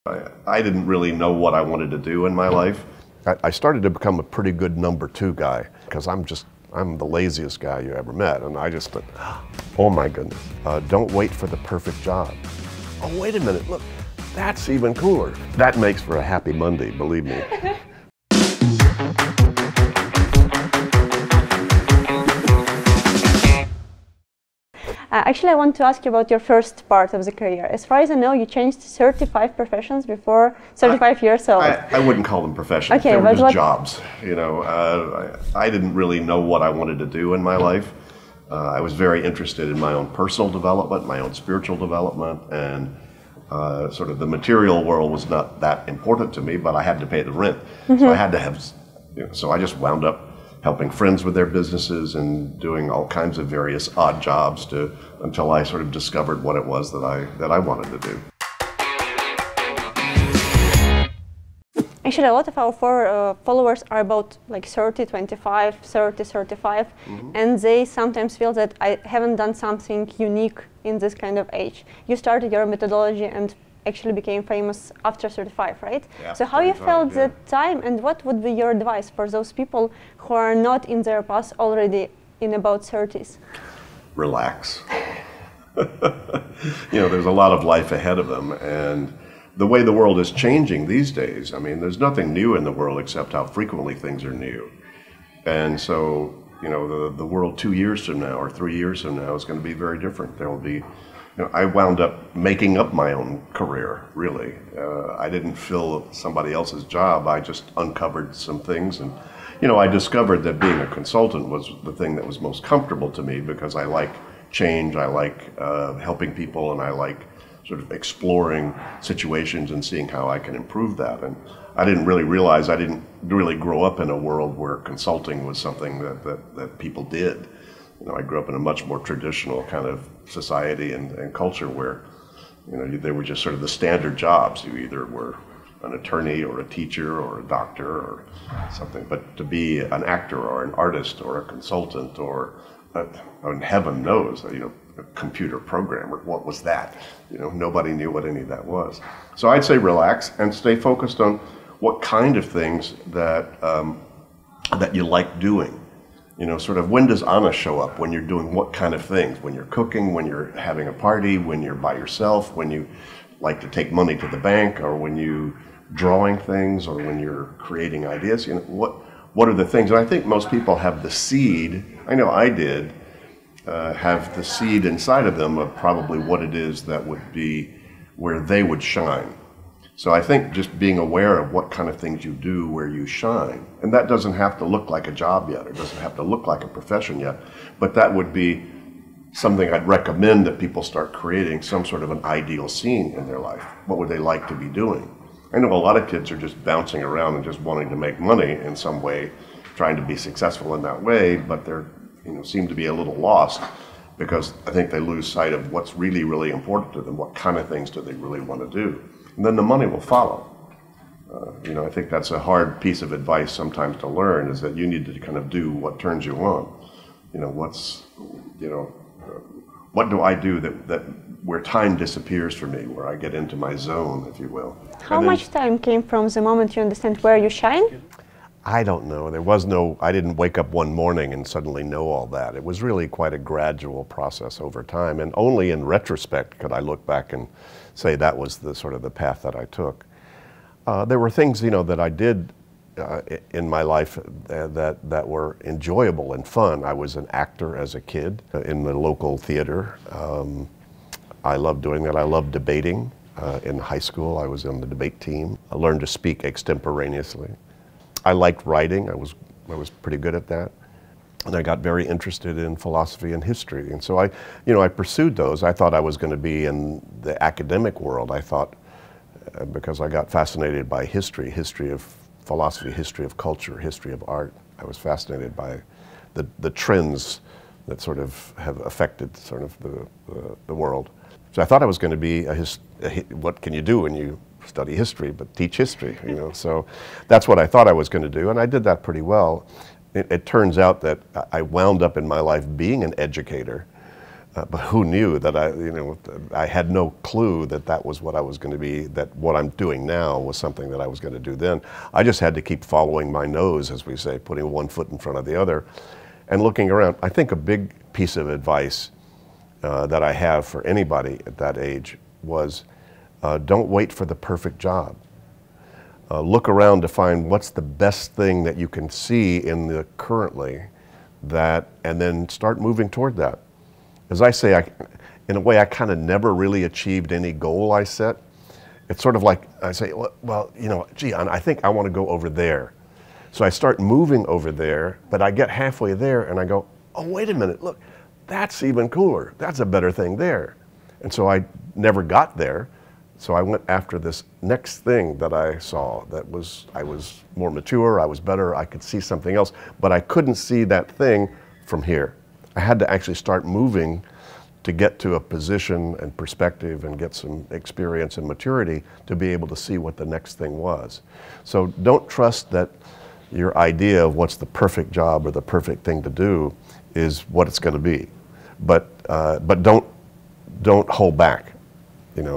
I didn't really know what I wanted to do in my life. I started to become a pretty good number two guy because I'm the laziest guy you ever met. And I just thought, oh my goodness, don't wait for the perfect job. Oh, wait a minute, look, that's even cooler. That makes for a happy Monday, believe me. Actually, I want to ask you about your first part of the career. As far as I know, you changed 35 professions before 35 years old. I wouldn't call them professions. Okay, they were but just jobs. You know, I didn't really know what I wanted to do in my life. I was very interested in my own personal development, my own spiritual development, and sort of the material world was not that important to me, but I had to pay the rent. So I had to have, so I just wound up helping friends with their businesses and doing all kinds of various odd jobs until I sort of discovered what it was that I wanted to do. Actually, a lot of our followers are about like 30, 25, 30, 35, and they sometimes feel that I haven't done something unique in this kind of age. You started your methodology and actually became famous after 35, right? Yeah, so how you felt that time, and what would be your advice for those people who are not in their path already in about 30s? Relax. You know, there's a lot of life ahead of them, and the way the world is changing these days, I mean, there's nothing new in the world except how frequently things are new. And so, you know, the world 2 years from now or 3 years from now is going to be very different. There will be, you know, I wound up making up my own career, really. I didn't fill somebody else's job. I just uncovered some things. And, you know, I discovered that being a consultant was the thing that was most comfortable to me because I like change, I like helping people, and I like sort of exploring situations and seeing how I can improve that. And I didn't really realize, I didn't really grow up in a world where consulting was something that people did. You know, I grew up in a much more traditional kind of society and culture where, you know, they were just sort of the standard jobs. You either were an attorney or a teacher or a doctor or something, but to be an actor or an artist or a consultant or, and heaven knows, you know, a computer programmer, what was that? You know, nobody knew what any of that was. So I'd say relax and stay focused on what kind of things that you like doing. You know, sort of when does Anna show up? When you're doing what kind of things? When you're cooking, when you're having a party, when you're by yourself, when you like to take money to the bank, or when you drawing things, or when you're creating ideas. You know, what are the things? And I think most people have the seed, I know I did, have the seed inside of them of probably what it is that would be where they would shine. So I think just being aware of what kind of things you do where you shine, and that doesn't have to look like a job yet, or doesn't have to look like a profession yet, but that would be something I'd recommend that people start creating some sort of an ideal scene in their life. What would they like to be doing? I know a lot of kids are just bouncing around and just wanting to make money in some way, trying to be successful in that way, but they're, you know, seem to be a little lost because I think they lose sight of what's really, really important to them. What kind of things do they really want to do? And then the money will follow. You know, I think that's a hard piece of advice sometimes to learn, is that you need to kind of do what turns you on. You know, what do I do that where time disappears for me, where I get into my zone, if you will. How much time came from the moment you understand where you shine? I don't know. I didn't wake up one morning and suddenly know all that. It was really quite a gradual process over time, and only in retrospect could I look back and say that was the sort of the path that I took. There were things, you know, that I did in my life that were enjoyable and fun. I was an actor as a kid in the local theater. I loved doing that. I loved debating. In high school, I was on the debate team. I learned to speak extemporaneously. I liked writing. I was pretty good at that. And I got very interested in philosophy and history. And so I pursued those. I thought I was going to be in the academic world. I thought, because I got fascinated by history of philosophy, history of culture, history of art. I was fascinated by the trends that sort of have affected sort of the world. So I thought I was going to be what can you do when you study history, but teach history, you know. So that's what I thought I was going to do, and I did that pretty well. It turns out that I wound up in my life being an educator, But who knew that I had no clue that that was what I was going to be, that what I'm doing now was something that I was going to do then. I just had to keep following my nose, as we say, putting one foot in front of the other and looking around. I think a big piece of advice that I have for anybody at that age was don't wait for the perfect job. Look around to find what's the best thing that you can see in the currently, and then start moving toward that. As I say, in a way, I kind of never really achieved any goal I set. It's sort of like I say, well, gee, I think I want to go over there. So I start moving over there, but I get halfway there and I go, oh, wait a minute, look, that's even cooler. That's a better thing there. And so I never got there. So I went after this next thing that I saw I was more mature, I was better, I could see something else, but I couldn't see that thing from here. I had to actually start moving to get to a position and perspective and get some experience and maturity to be able to see what the next thing was. So don't trust that your idea of what's the perfect job or the perfect thing to do is what it's going to be. But don't hold back.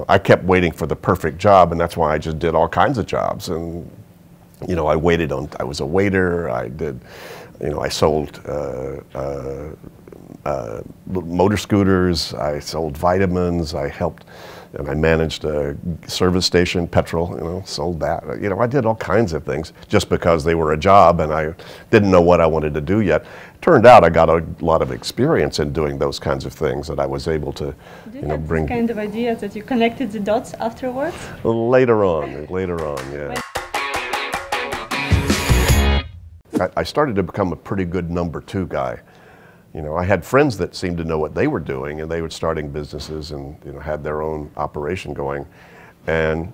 I kept waiting for the perfect job, and that's why I just did all kinds of jobs. And I was a waiter. I sold motor scooters, I sold vitamins, I helped, and I managed a service station, petrol, sold that. I did all kinds of things just because they were a job and I didn't know what I wanted to do yet. Turned out I got a lot of experience in doing those kinds of things that I was able to, bring. Kind of idea that you connected the dots afterwards? Later on, yeah. I started to become a pretty good number two guy. I had friends that seemed to know what they were doing, and they were starting businesses and had their own operation going. And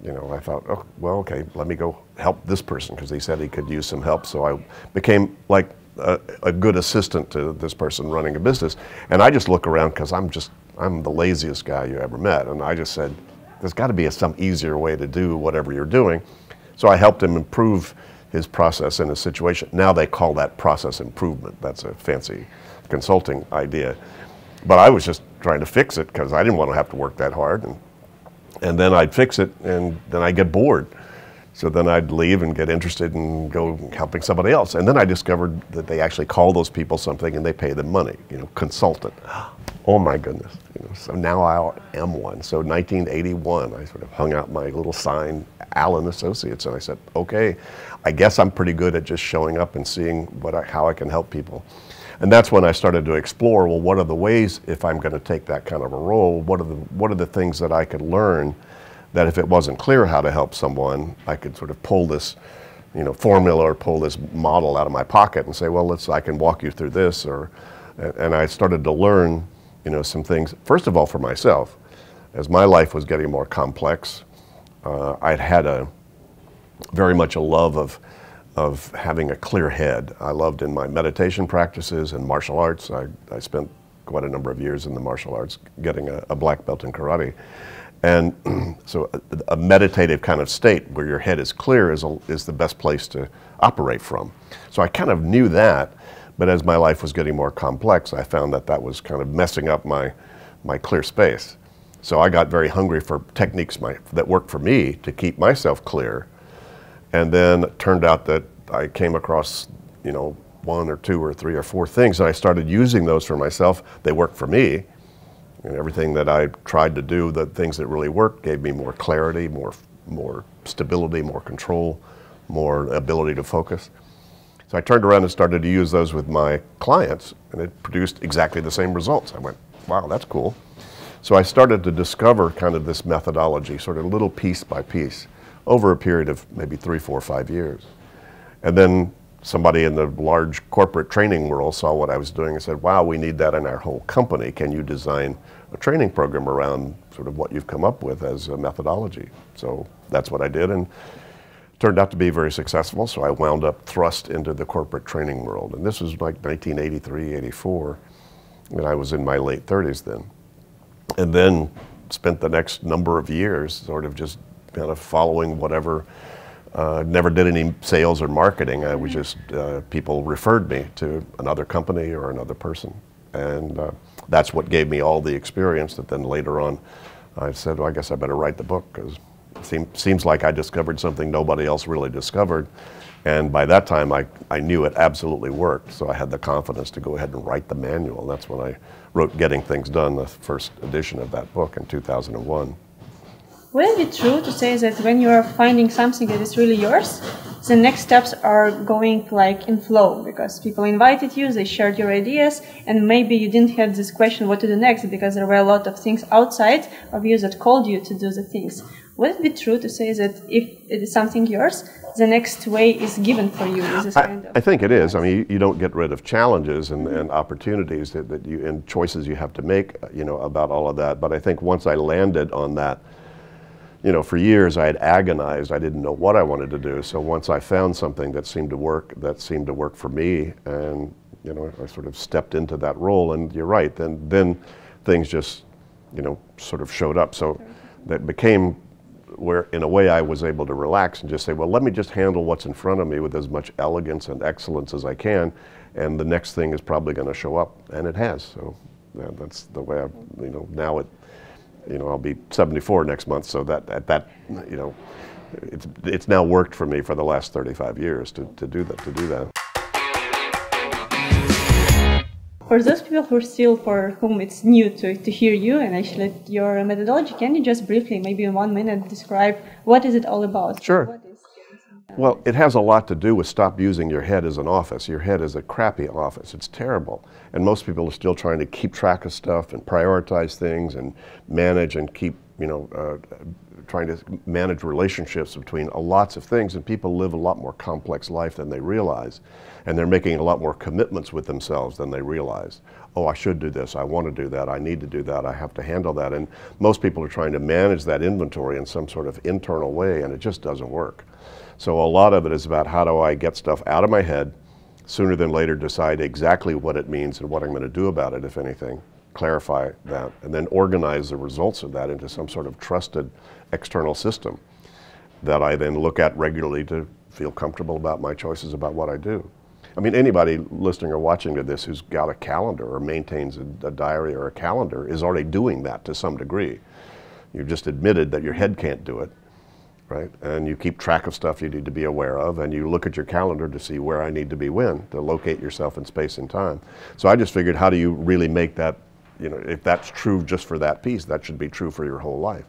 I thought, oh, well, okay, let me go help this person because he said he could use some help. So I became like a good assistant to this person running a business. And I just look around because I'm the laziest guy you ever met. And I just said, there's got to be some easier way to do whatever you're doing. So I helped him improve his process in his situation. Now they call that process improvement. That's a fancy consulting idea. But I was just trying to fix it because I didn't want to have to work that hard. And then I'd fix it and then I'd get bored. So then I'd leave and get interested and go helping somebody else. And then I discovered that they actually call those people something and they pay them money, consultant. Oh my goodness. So now I am one. So 1981, I sort of hung out my little sign, Allen Associates, and I said, okay, I guess I'm pretty good at just showing up and seeing how I can help people. And that's when I started to explore, well, what are the ways, if I'm going to take that kind of a role, what are the things that I could learn that if it wasn't clear how to help someone, I could sort of pull this formula or pull this model out of my pocket and say, well, I can walk you through this. And I started to learn some things, first of all, for myself. As my life was getting more complex, I'd had very much a love of having a clear head. I loved in my meditation practices and martial arts. I spent quite a number of years in the martial arts, getting a black belt in karate. And so a meditative kind of state where your head is clear is the best place to operate from. So I kind of knew that. But as my life was getting more complex, I found that was kind of messing up my clear space. So I got very hungry for techniques that worked for me to keep myself clear. And then it turned out that I came across, one or two or three or four things, and I started using those for myself. They worked for me. And everything that I tried to do, the things that really worked, gave me more clarity, more stability, more control, more ability to focus. So I turned around and started to use those with my clients, and it produced exactly the same results. I went, wow, that's cool. So I started to discover kind of this methodology, sort of little piece by piece, over a period of maybe 3, 4, 5 years. And then somebody in the large corporate training world saw what I was doing and said, wow, we need that in our whole company. Can you design a training program around sort of what you've come up with as a methodology? So that's what I did. And turned out to be very successful, so I wound up thrust into the corporate training world. And this was like 1983, 84, and I was in my late 30s then. And then spent the next number of years sort of just kind of following whatever, never did any sales or marketing. I was just, people referred me to another company or another person. And that's what gave me all the experience that then later on I said, well, I guess I better write the book, because it seems like I discovered something nobody else really discovered. And by that time, I knew it absolutely worked, so I had the confidence to go ahead and write the manual. That's when I wrote Getting Things Done, the first edition of that book in 2001. Would it be true to say that when you're finding something that is really yours, the next steps are going like in flow, because people invited you, they shared your ideas, and maybe you didn't have this question what to do next because there were a lot of things outside of you that called you to do the things. Would it be true to say that if it is something yours, the next way is given for you? Is this kind of... I think it is. I mean, you don't get rid of challenges and opportunities that you, and choices you have to make, you know, about all of that. But I think once I landed on that, you know, for years I had agonized. I didn't know what I wanted to do. So once I found something that seemed to work for me, and, you know, I sort of stepped into that role. And you're right, then things just, you know, sort of showed up. So that became where, in a way, I was able to relax and just say, well, let me just handle what's in front of me with as much elegance and excellence as I can, and the next thing is probably going to show up, and it has. So yeah, that's the way you know, now it, you know, I'll be 74 next month, so that you know, it's now worked for me for the last 35 years to do that. For those people for whom it's new to hear you and actually your methodology, can you just briefly, maybe in 1 minute, describe what is it all about? Sure. Well, it has a lot to do with stop using your head as an office. Your head is a crappy office. It's terrible. And most people are still trying to keep track of stuff and prioritize things and manage and keep, you know, trying to manage relationships between lots of things. And people live a lot more complex life than they realize. And they're making a lot more commitments with themselves than they realize. Oh, I should do this. I want to do that. I need to do that. I have to handle that. And most people are trying to manage that inventory in some sort of internal way, and it just doesn't work. So a lot of it is about how do I get stuff out of my head, sooner than later decide exactly what it means and what I'm going to do about it, if anything, clarify that, and then organize the results of that into some sort of trusted external system that I then look at regularly to feel comfortable about my choices about what I do. I mean, anybody listening or watching to this who's got a calendar or maintains a diary or a calendar is already doing that to some degree. You've just admitted that your head can't do it. Right? And you keep track of stuff you need to be aware of, and you look at your calendar to see where I need to be when, to locate yourself in space and time. So I just figured, how do you really make that, you know, if that's true just for that piece, that should be true for your whole life.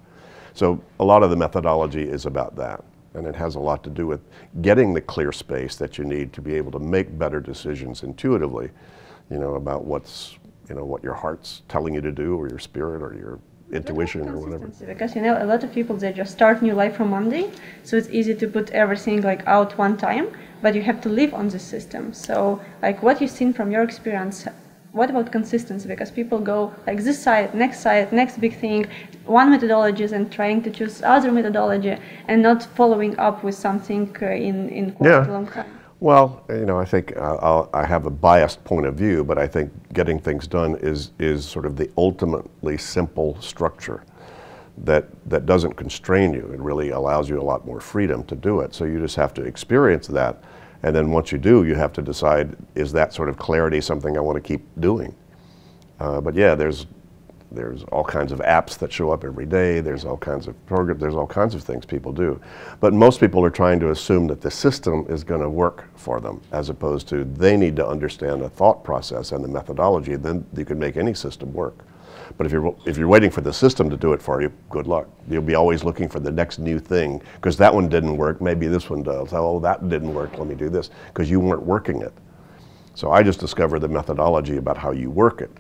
So a lot of the methodology is about that, and it has a lot to do with getting the clear space that you need to be able to make better decisions intuitively, you know, about what's, you know, what your heart's telling you to do, or your spirit, or your intuition, or whatever. Because, you know, a lot of people, they just start new life from Monday, so it's easy to put everything like out one time, but you have to live on this system. So like what you've seen from your experience, what about consistency? Because people go like this side, next big thing, one methodology, and trying to choose other methodology and not following up with something in quite a long time. Well, you know, I think I have a biased point of view, but I think Getting Things Done is sort of the ultimately simple structure that doesn't constrain you. It really allows you a lot more freedom to do it. So you just have to experience that. And then once you do, you have to decide, is that sort of clarity something I want to keep doing? But yeah, there's all kinds of apps that show up every day. There's all kinds of programs. There's all kinds of things people do. But most people are trying to assume that the system is going to work for them, as opposed to they need to understand the thought process and the methodology. Then you can make any system work. But if you're waiting for the system to do it for you, good luck. You'll be always looking for the next new thing, because that one didn't work. Maybe this one does. Oh, that didn't work. Let me do this, because you weren't working it. So I just discovered the methodology about how you work it,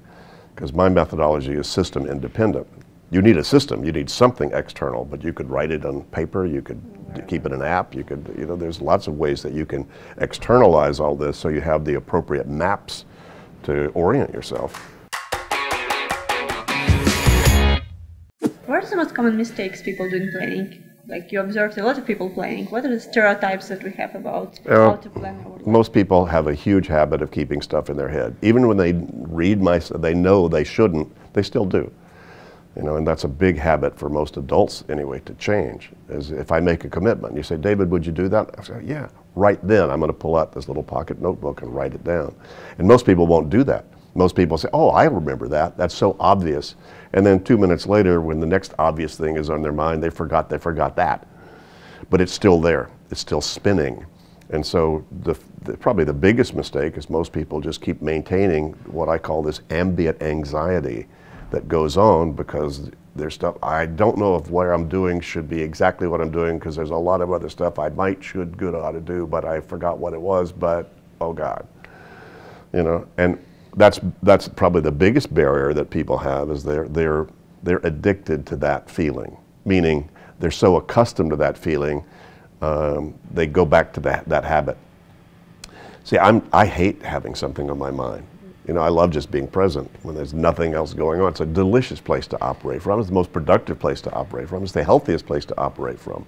because my methodology is system independent. You need a system, you need something external, but you could write it on paper, you could keep it in an app, you could, you know, there's lots of ways that you can externalize all this so you have the appropriate maps to orient yourself. What are the most common mistakes people do in planning? Like you observed a lot of people planning. What are the stereotypes that we have about how to plan our life? Most people have a huge habit of keeping stuff in their head. Even when they read they know they shouldn't, they still do. You know, and that's a big habit for most adults anyway to change. Is if I make a commitment, you say, David, would you do that? I say, yeah. Right then, I'm going to pull out this little pocket notebook and write it down. And most people won't do that. Most people say, oh, I remember that. That's so obvious. And then 2 minutes later, when the next obvious thing is on their mind, they forgot that. But it's still there. It's still spinning. And so probably the biggest mistake is most people just keep maintaining what I call this ambient anxiety that goes on because there's stuff, I don't know if what I'm doing should be exactly what I'm doing because there's a lot of other stuff I might, should, good, ought to do, but I forgot what it was, but oh God. You know, and that's probably the biggest barrier that people have is they're addicted to that feeling, meaning they're so accustomed to that feeling, they go back to that habit. See, I hate having something on my mind. You know, I love just being present when there's nothing else going on. It's a delicious place to operate from. It's the most productive place to operate from. It's the healthiest place to operate from.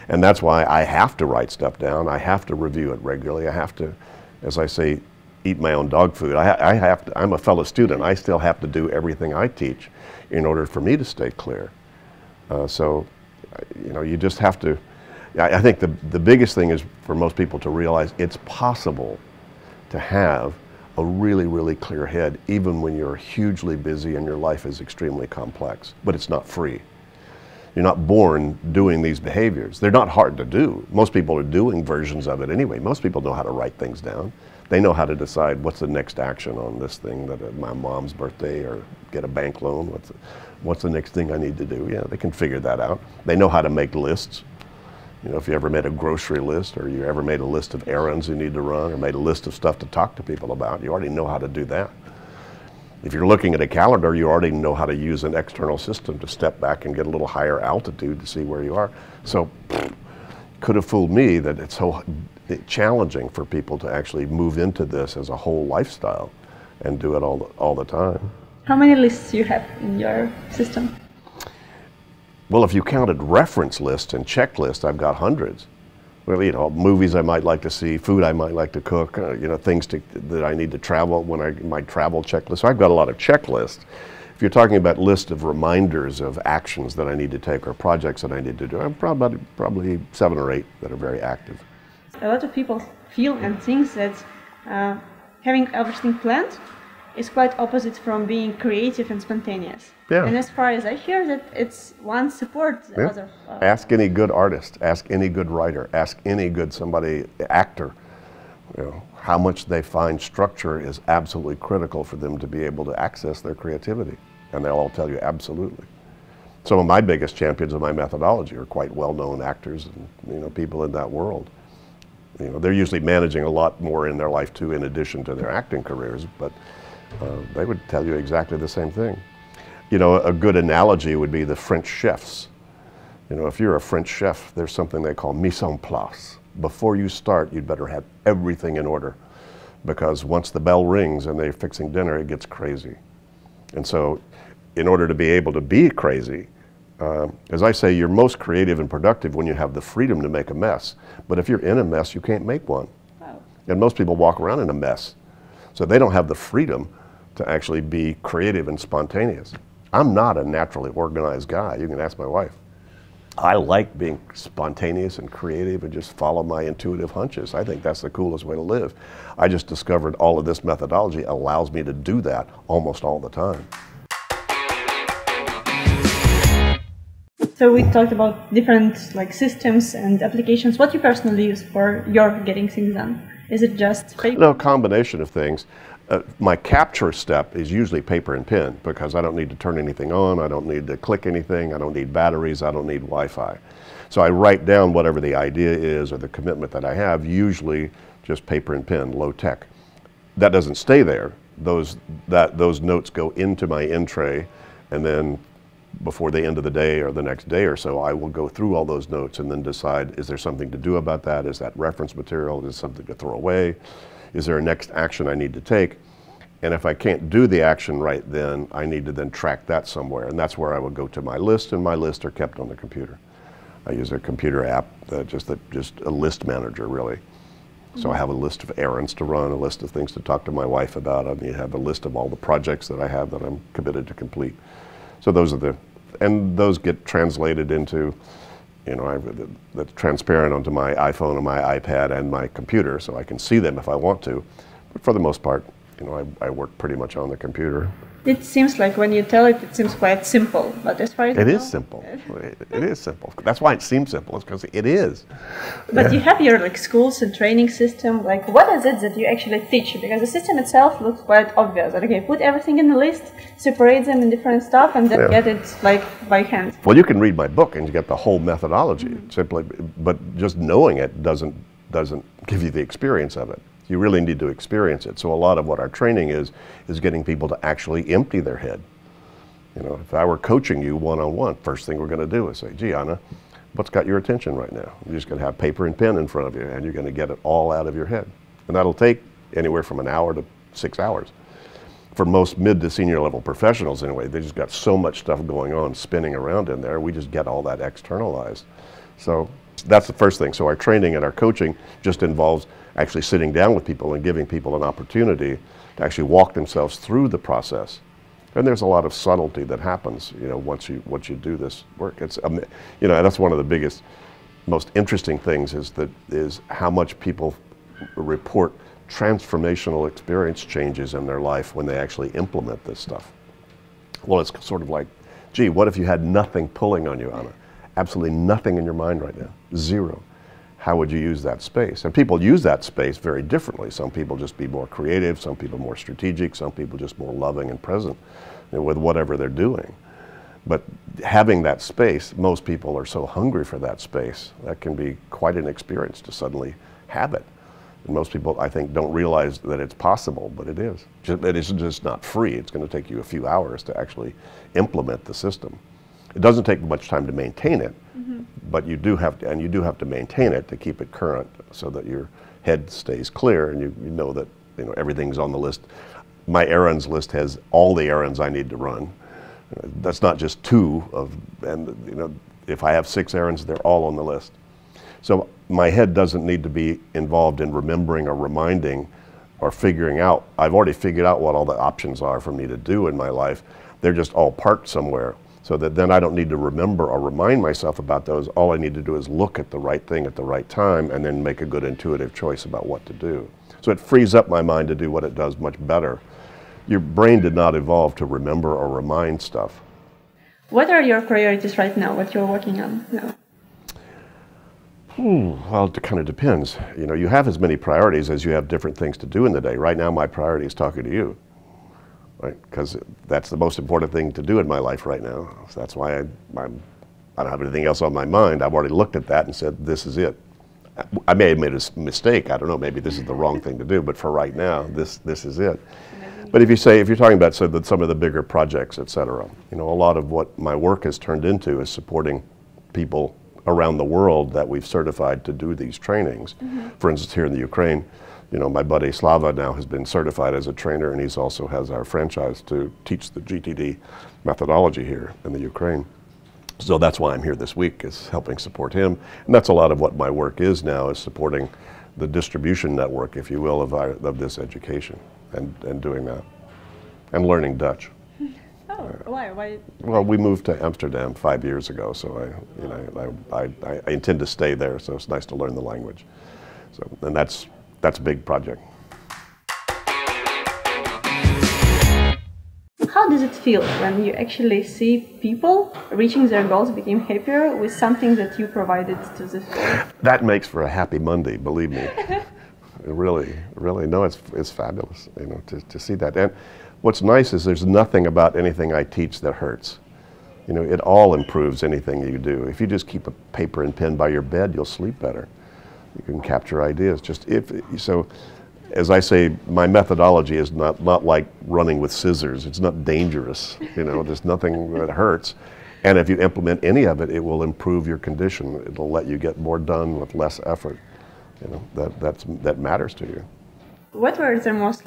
And that's why I have to write stuff down. I have to review it regularly. I have to, as I say, eat my own dog food. I'm a fellow student. I still have to do everything I teach in order for me to stay clear. So, you know, you just have to, I think the biggest thing is for most people to realize it's possible to have a really, really clear head even when you're hugely busy and your life is extremely complex, but it's not free. You're not born doing these behaviors. They're not hard to do. Most people are doing versions of it anyway. Most people know how to write things down. They know how to decide what's the next action on this thing, that my mom's birthday, or get a bank loan. What's the next thing I need to do? Yeah, they can figure that out. They know how to make lists. You know, if you ever made a grocery list, or you ever made a list of errands you need to run, or made a list of stuff to talk to people about, you already know how to do that. If you're looking at a calendar, you already know how to use an external system to step back and get a little higher altitude to see where you are. So, could have fooled me that it's so challenging for people to actually move into this as a whole lifestyle and do it all the time. How many lists do you have in your system? Well, if you counted reference lists and checklists, I've got hundreds. Well, you know, movies I might like to see, food I might like to cook, you know, things that I need to travel my travel checklist. So I've got a lot of checklists. If you're talking about list of reminders of actions that I need to take or projects that I need to do, I'm probably 7 or 8 that are very active. A lot of people feel and think that having everything planned is quite opposite from being creative and spontaneous. Yeah. And as far as I hear, that it's one supports the other. Ask any good artist, ask any good writer, ask any good actor, you know, how much they find structure is absolutely critical for them to be able to access their creativity. And they'll all tell you absolutely. Some of my biggest champions of my methodology are quite well-known actors and, you know, people in that world. You know, they're usually managing a lot more in their life too, in addition to their acting careers, but they would tell you exactly the same thing. You know, a good analogy would be the French chefs. You know, if you're a French chef, there's something they call mise en place. Before you start, you'd better have everything in order, because once the bell rings and they're fixing dinner, it gets crazy. And so, in order to be able to be crazy, as I say, you're most creative and productive when you have the freedom to make a mess. But if you're in a mess, you can't make one. Wow. And most people walk around in a mess. So they don't have the freedom to actually be creative and spontaneous. I'm not a naturally organized guy. You can ask my wife. I like being spontaneous and creative and just follow my intuitive hunches. I think that's the coolest way to live. I just discovered all of this methodology allows me to do that almost all the time. So we talked about different systems and applications. What you personally use for your getting things done? Is it just paper? No, a combination of things. My capture step is usually paper and pen because I don't need to turn anything on, I don't need to click anything, I don't need batteries, I don't need Wi-Fi. So I write down whatever the idea is or the commitment that I have, usually just paper and pen, low tech. That doesn't stay there. Those notes go into my in tray, and then before the end of the day or the next day or so, I will go through all those notes and then decide, is there something to do about that? Is that reference material? Is it something to throw away? Is there a next action I need to take? And if I can't do the action right then, I need to then track that somewhere. And that's where I would go to my list, and my lists are kept on the computer. I use a computer app, just a list manager, really. So I have a list of errands to run, a list of things to talk to my wife about. I have a list of all the projects that I have that I'm committed to complete. So those are and those get translated into, you know, that's transparent onto my iPhone and my iPad and my computer, so I can see them if I want to. But for the most part, You know, I work pretty much on the computer. It seems like when you tell it, it seems quite simple, but as far as it is simple. It is simple. That's why it seems simple. It's because it is. But you have your like schools and training system. Like, what is it that you actually teach? Because the system itself looks quite obvious. Like, okay, put everything in the list, separate them in different stuff, and then get it like by hand. Well, you can read my book and you get the whole methodology simply, but just knowing it doesn't give you the experience of it. You really need to experience it. So a lot of what our training is getting people to actually empty their head. You know, if I were coaching you one-on-one, first thing we're going to do is say, gee, Anna, what's got your attention right now? You're just going to have paper and pen in front of you, and you're going to get it all out of your head. And that'll take anywhere from an hour to 6 hours. For most mid to senior level professionals anyway, they just got so much stuff going on, spinning around in there, we just get all that externalized. So that's the first thing. So our training and our coaching just involves actually sitting down with people and giving people an opportunity to actually walk themselves through the process. And there's a lot of subtlety that happens, you know, once you do this work. It's, you know, that's one of the biggest, most interesting things is how much people report transformational experience changes in their life when they actually implement this stuff. Well, it's sort of like, gee, what if you had nothing pulling on you, Anna? Absolutely nothing in your mind right now, zero. How would you use that space? And people use that space very differently. Some people just be more creative, some people more strategic, some people just more loving and present, you know, with whatever they're doing. But having that space, most people are so hungry for that space, that can be quite an experience to suddenly have it. And most people, I think, don't realize that it's possible, but it is. It is just not free. It's going to take you a few hours to actually implement the system. It doesn't take much time to maintain it, but you do have to maintain it to keep it current, so that your head stays clear and you know that, you know, everything's on the list. My errands list has all the errands I need to run. That's not just two of, and you know, if I have 6 errands, they're all on the list. So my head doesn't need to be involved in remembering or reminding or figuring out. I've already figured out what all the options are for me to do in my life. They're just all parked somewhere, so that then I don't need to remember or remind myself about those. All I need to do is look at the right thing at the right time and then make a good intuitive choice about what to do. So it frees up my mind to do what it does much better. Your brain did not evolve to remember or remind stuff. What are your priorities right now, what you're working on now? Well, it kind of depends. You know, you have as many priorities as you have different things to do in the day. Right now, my priority is talking to you, right? Because that's the most important thing to do in my life right now. So that's why I don't have anything else on my mind. I've already looked at that and said, this is it. I may have made a mistake. I don't know. Maybe this is the wrong thing to do. But for right now, this is it. But if you're talking about some of the bigger projects, et cetera, you know, a lot of what my work has turned into is supporting people around the world that we've certified to do these trainings. For instance, here in the Ukraine, you know, my buddy Slava now has been certified as a trainer, and he's also has our franchise to teach the GTD methodology here in the Ukraine. So that's why I'm here this week, is helping support him. And that's a lot of what my work is now, is supporting the distribution network, if you will, of this education, and doing that, and learning Dutch. Oh, why? Well, we moved to Amsterdam 5 years ago, so I intend to stay there. So it's nice to learn the language. So, and that's a big project. How does it feel when you actually see people reaching their goals, become happier with something that you provided to the field? That makes for a happy Monday, believe me. Really, no, it's fabulous, you know, to see that. And what's nice is there's nothing about anything I teach that hurts. You know, it all improves anything you do. If you just keep a paper and pen by your bed, you'll sleep better. You can capture ideas. So, as I say, my methodology is not like running with scissors. It's not dangerous. You know, there's nothing that hurts. And if you implement any of it, it will improve your condition. It'll let you get more done with less effort. You know, that matters to you. What were the most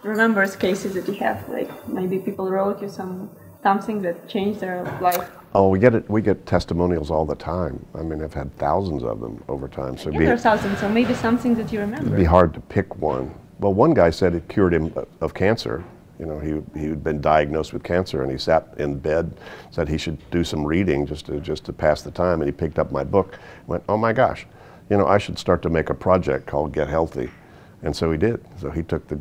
remembered cases that you have? Like maybe people wrote you something that changed their life? Oh, we get testimonials all the time. I mean, I've had thousands of them over time. So there are thousands, so maybe something that you remember. It'd be hard to pick one. Well, one guy said it cured him of cancer. You know, he'd been diagnosed with cancer, and he sat in bed, said he should do some reading just to pass the time, and he picked up my book, went, oh my gosh, you know, I should start to make a project called Get Healthy. And so he did. So he took,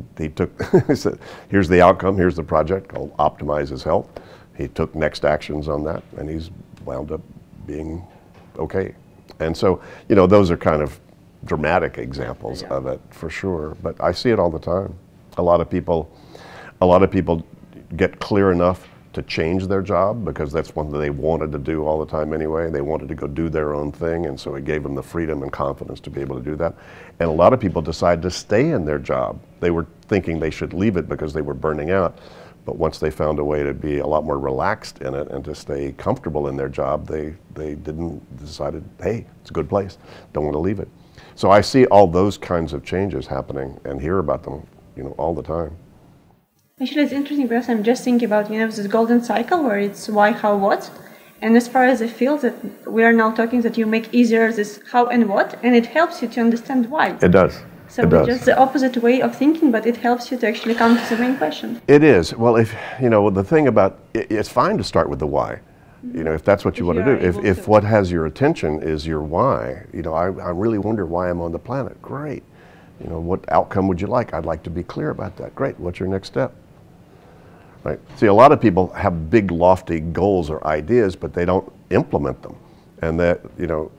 he said, here's the outcome, here's the project called Optimize His Health. He took next actions on that, and he's wound up being okay. And so, you know, those are kind of dramatic examples of it, for sure. But I see it all the time. A lot of people get clear enough to change their job because that's one that they wanted to do all the time anyway. They wanted to go do their own thing, and so it gave them the freedom and confidence to be able to do that. And a lot of people decide to stay in their job. They were thinking they should leave it because they were burning out, but once they found a way to be a lot more relaxed in it and to stay comfortable in their job, they decided, hey, it's a good place, don't want to leave it. So I see all those kinds of changes happening and hear about them, you know, all the time. Actually, it's interesting because I'm just thinking about, you know, this golden cycle where it's why, how, what. And as far as I feel that we are now talking that you make easier this how and what, and it helps you to understand why. It does. So it's just the opposite way of thinking, but it helps you to actually come to the main question. It is. Well, if, you know, the thing about, it's fine to start with the why. You know, if that's what you want to do. If what has your attention is your why, you know, I really wonder why I'm on the planet. Great. You know, what outcome would you like? I'd like to be clear about that. Great. What's your next step? Right. See, a lot of people have big, lofty goals or ideas, but they don't implement them. And that, you know,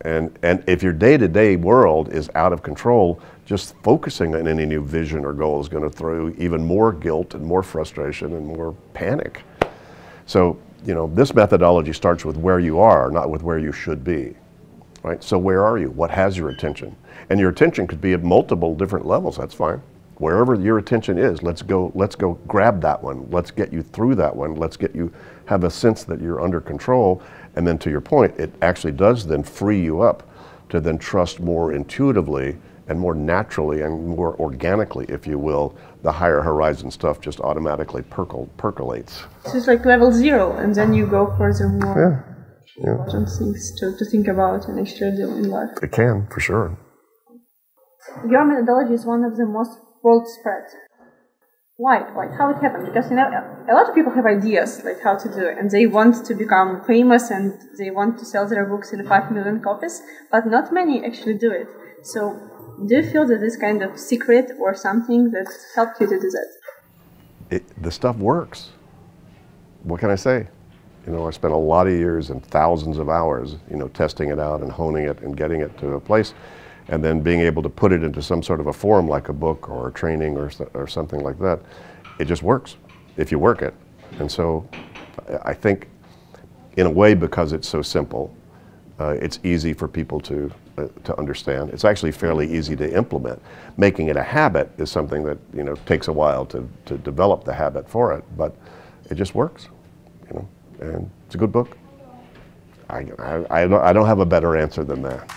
and if your day-to-day world is out of control, just focusing on any new vision or goal is going to throw even more guilt and more frustration and more panic. So, you know, this methodology starts with where you are, not with where you should be. Right? So where are you? What has your attention? And your attention could be at multiple different levels. That's fine. Wherever your attention is, let's go grab that one. Let's get you through that one. Let's get you have a sense that you're under control. And then to your point, it actually does then free you up to then trust more intuitively and more naturally and more organically, if you will. The higher horizon stuff just automatically percolates. So it's like level 0, and then you go for the more important things to think about and actually do in life. It can, for sure. Your methodology is one of the most world spread. Why? Like how it happened? Because, you know, a lot of people have ideas like how to do it, and they want to become famous and they want to sell their books in 5 million copies, but not many actually do it. So do you feel that this kind of secret or something that helped you to do that? The stuff works. What can I say? You know, I spent a lot of years and thousands of hours, you know, testing it out and honing it and getting it to a place, and then being able to put it into some sort of a form like a book or a training or something like that. It just works if you work it. And so I think in a way, because it's so simple, it's easy for people to understand. It's actually fairly easy to implement. Making it a habit is something that, you know, takes a while to develop the habit for it, but it just works, you know, and it's a good book. I don't have a better answer than that.